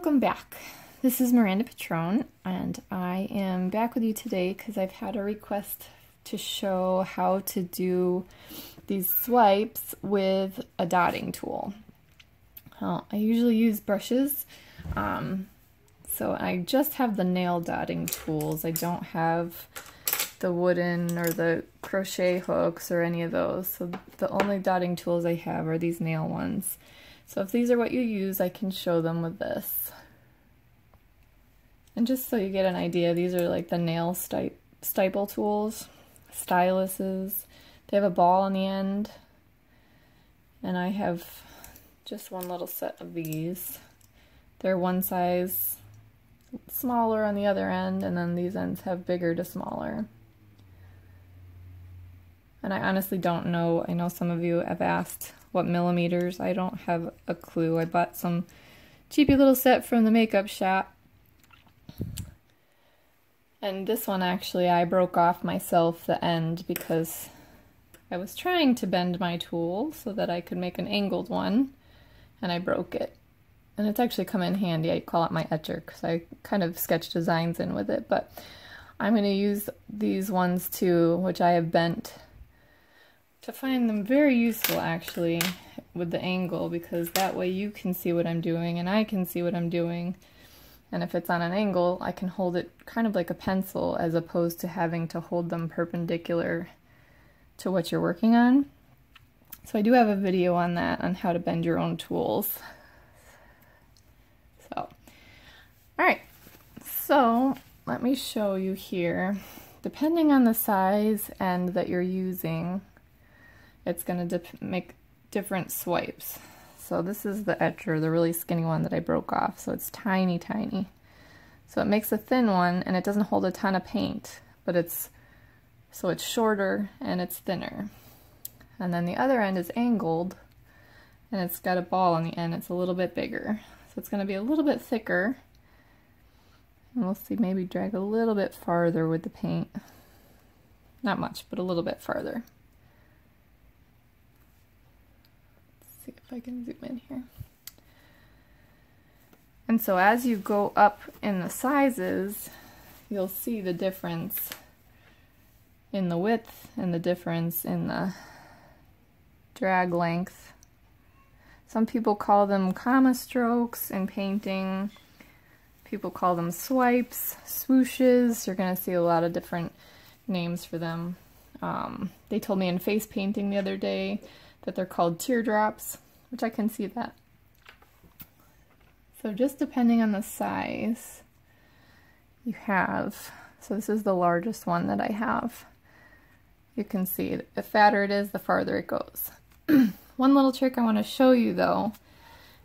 Welcome back. This is Miranda Pitrone, and I am back with you today because I've had a request to show how to do these swipes with a dotting tool. I usually use brushes, so I just have the nail dotting tools. I don't have the wooden or the crochet hooks or any of those, so the only dotting tools I have are these nail ones. So if these are what you use, I can show them with this. And just so you get an idea, these are like the nail stipple tools, styluses. They have a ball on the end, and I have just one little set of these. They're one size smaller on the other end, and then these ends have bigger to smaller. And I honestly don't know. I know some of you have asked what millimeters. I don't have a clue. I bought some cheapy little set from the makeup shop. And this one actually I broke off myself the end because I was trying to bend my tool so that I could make an angled one, and I broke it. And it's actually come in handy. I call it my etcher because I kind of sketch designs in with it. But I'm going to use these ones too, which I have bent, to find them very useful actually with the angle, because that way you can see what I'm doing and I can see what I'm doing. And if it's on an angle, I can hold it kind of like a pencil as opposed to having to hold them perpendicular to what you're working on. So I do have a video on that, on how to bend your own tools. So, alright, so let me show you here. Depending on the size end that you're using, it's going to make different swipes. So this is the etcher, the really skinny one that I broke off. So it's tiny, tiny. So it makes a thin one, and it doesn't hold a ton of paint, but it's shorter and it's thinner. And then the other end is angled, and it's got a ball on the end. It's a little bit bigger. So it's going to be a little bit thicker. And we'll see, maybe drag a little bit farther with the paint. Not much, but a little bit farther. See if I can zoom in here. And so as you go up in the sizes, you'll see the difference in the width and the difference in the drag length. Some people call them comma strokes in painting. People call them swipes, swooshes. You're going to see a lot of different names for them. They told me in face painting the other day that they're called teardrops, which I can see that. So just depending on the size you have, so this is the largest one that I have. You can see the fatter it is, the farther it goes. One little trick I want to show you though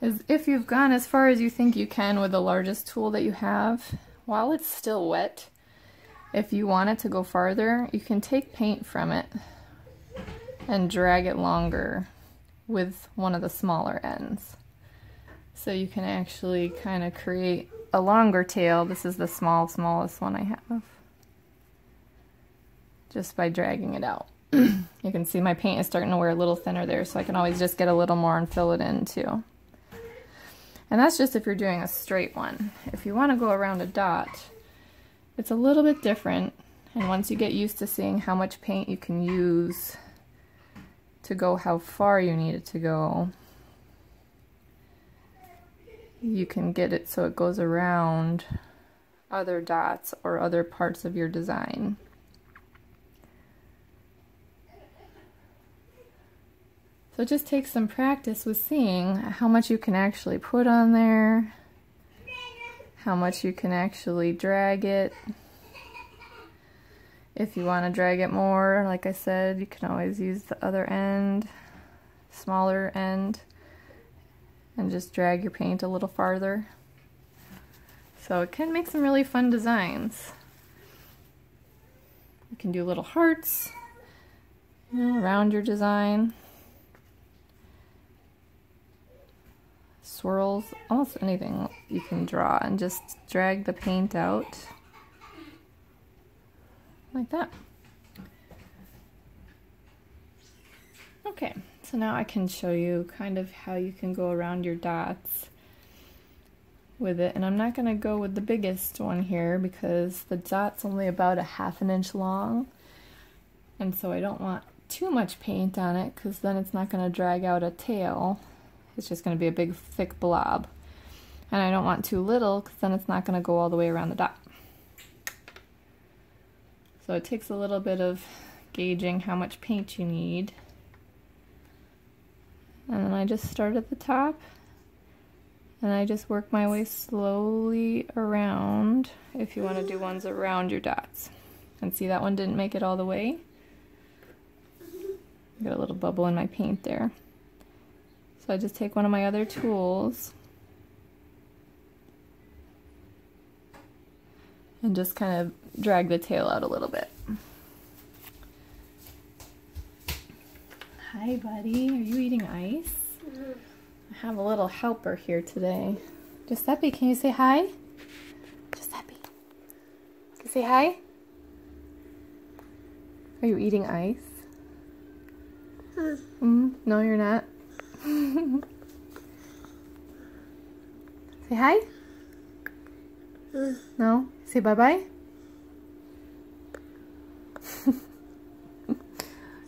is if you've gone as far as you think you can with the largest tool that you have, while it's still wet, if you want it to go farther, you can take paint from it and drag it longer with one of the smaller ends. So you can actually kind of create a longer tail. This is the smallest one I have. Just by dragging it out. You can see my paint is starting to wear a little thinner there, so I can always just get a little more and fill it in too. And that's just if you're doing a straight one. If you want to go around a dot, it's a little bit different, and once you get used to seeing how much paint you can use to go how far you need it to go, you can get it so it goes around other dots or other parts of your design. So it just takes some practice with seeing how much you can actually put on there, how much you can actually drag it. If you want to drag it more, like I said, you can always use the other end, smaller end, and just drag your paint a little farther. So it can make some really fun designs. You can do little hearts, you know, around your design. Swirls, almost anything you can draw, and just drag the paint out like that. Okay, so now I can show you kind of how you can go around your dots. with it, and I'm not going to go with the biggest one here because the dot's only about a ½ inch long, and so I don't want too much paint on it because then it's not going to drag out a tail. It's just going to be a big thick blob. And I don't want too little because then it's not going to go all the way around the dot. So it takes a little bit of gauging how much paint you need. And then I just start at the top and I just work my way slowly around if you want to do ones around your dots. And see, that one didn't make it all the way. Got a little bubble in my paint there. So I just take one of my other tools and just kind of drag the tail out a little bit. Hi, buddy. Are you eating ice? I have a little helper here today. Giuseppe, can you say hi? Giuseppe, can you say hi? Are you eating ice? No, you're not. Say hi? No? Say bye-bye? Did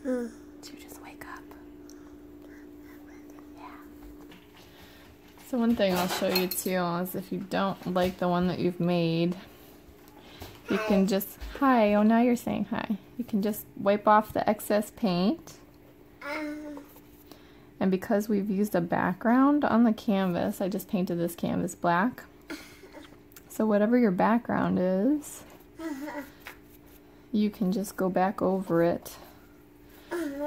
you just wake up? Yeah. So one thing I'll show you too is if you don't like the one that you've made, you can just, hi, oh now you're saying hi. You can just wipe off the excess paint. And because we've used a background on the canvas, I just painted this canvas black. So whatever your background is, you can just go back over it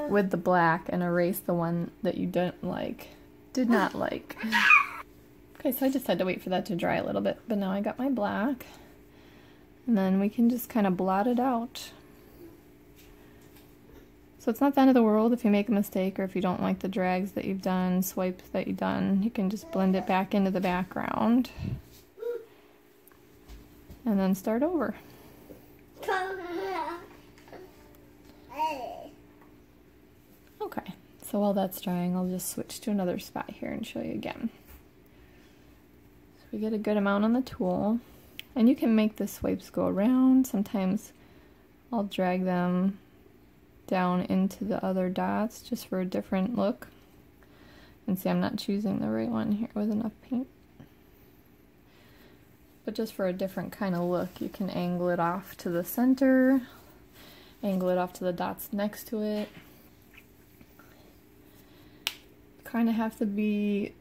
with the black and erase the one that you did not like. Okay, so I just had to wait for that to dry a little bit, but now I got my black. And then we can just kind of blot it out. So it's not the end of the world if you make a mistake or if you don't like the drags that you've done, swipes that you've done. You can just blend it back into the background and then start over. Okay, so while that's drying, I'll just switch to another spot here and show you again. So we get a good amount on the tool, and you can make the swipes go around. Sometimes I'll drag them down into the other dots just for a different look. And see, I'm not choosing the right one here with enough paint. But just for a different kind of look, you can angle it off to the center, angle it off to the dots next to it. Kind of have to be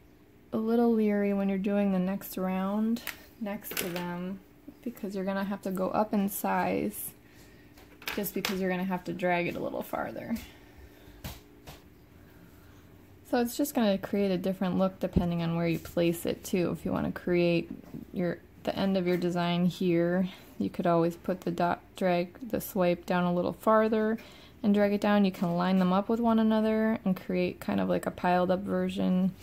a little leery when you're doing the next round next to them because you're gonna have to go up in size just because you're gonna have to drag it a little farther. So it's just gonna create a different look depending on where you place it too. If you want to create the end of your design here, you could always put the drag the swipe down a little farther and drag it down. You can line them up with one another and create kind of like a piled up version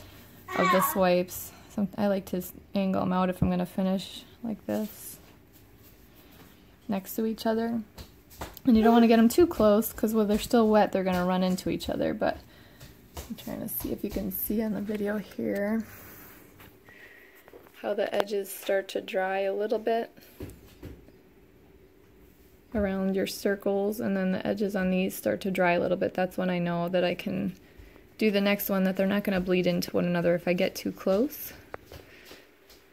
of the swipes. I like to angle them out if I'm going to finish like this next to each other. And you don't want to get them too close because when they're still wet they're going to run into each other. But I'm trying to see if you can see on the video here how the edges start to dry a little bit around your circles, and then the edges on these start to dry a little bit. That's when I know that I can do the next one, that they're not going to bleed into one another if I get too close.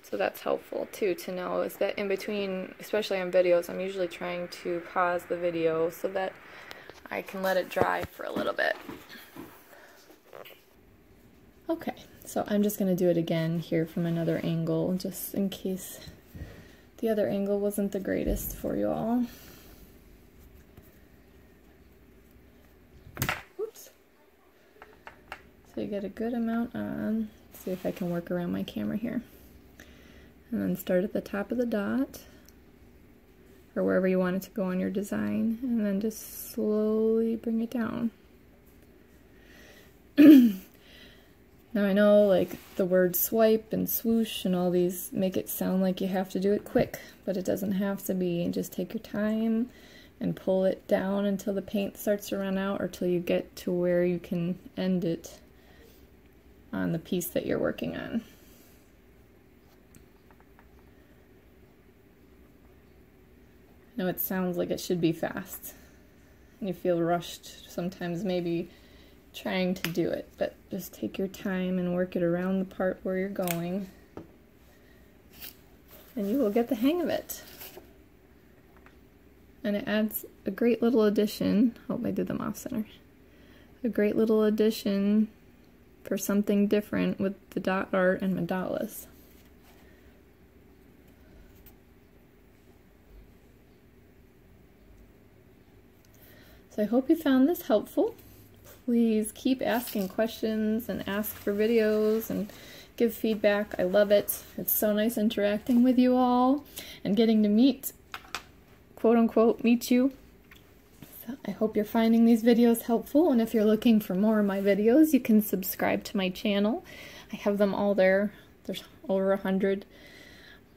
So that's helpful too to know, is that in between, especially on videos, I'm usually trying to pause the video so that I can let it dry for a little bit. Okay, so I'm just going to do it again here from another angle, just in case the other angle wasn't the greatest for you all. Oops. So you get a good amount on. Let's see if I can work around my camera here. And then start at the top of the dot, or wherever you want it to go on your design, and then just slowly bring it down. Now I know like the word swipe and swoosh and all these make it sound like you have to do it quick, but it doesn't have to be. Just take your time and pull it down until the paint starts to run out, or till you get to where you can end it on the piece that you're working on. I know it sounds like it should be fast, and you feel rushed sometimes maybe trying to do it, but just take your time and work it around the part where you're going, and you will get the hang of it. And it adds a great little addition. Hope I did them off center. A great little addition for something different with the dot art and mandalas. So I hope you found this helpful. Please keep asking questions and ask for videos and give feedback. I love it. It's so nice interacting with you all and getting to meet, quote unquote, meet you. So I hope you're finding these videos helpful, and if you're looking for more of my videos, you can subscribe to my channel. I have them all there. There's over 100.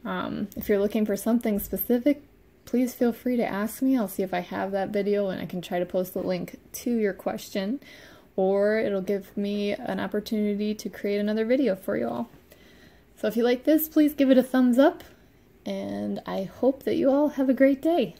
If you're looking for something specific, please feel free to ask me. I'll see if I have that video and I can try to post the link to your question, or it'll give me an opportunity to create another video for you all. So if you like this, please give it a thumbs up, and I hope that you all have a great day.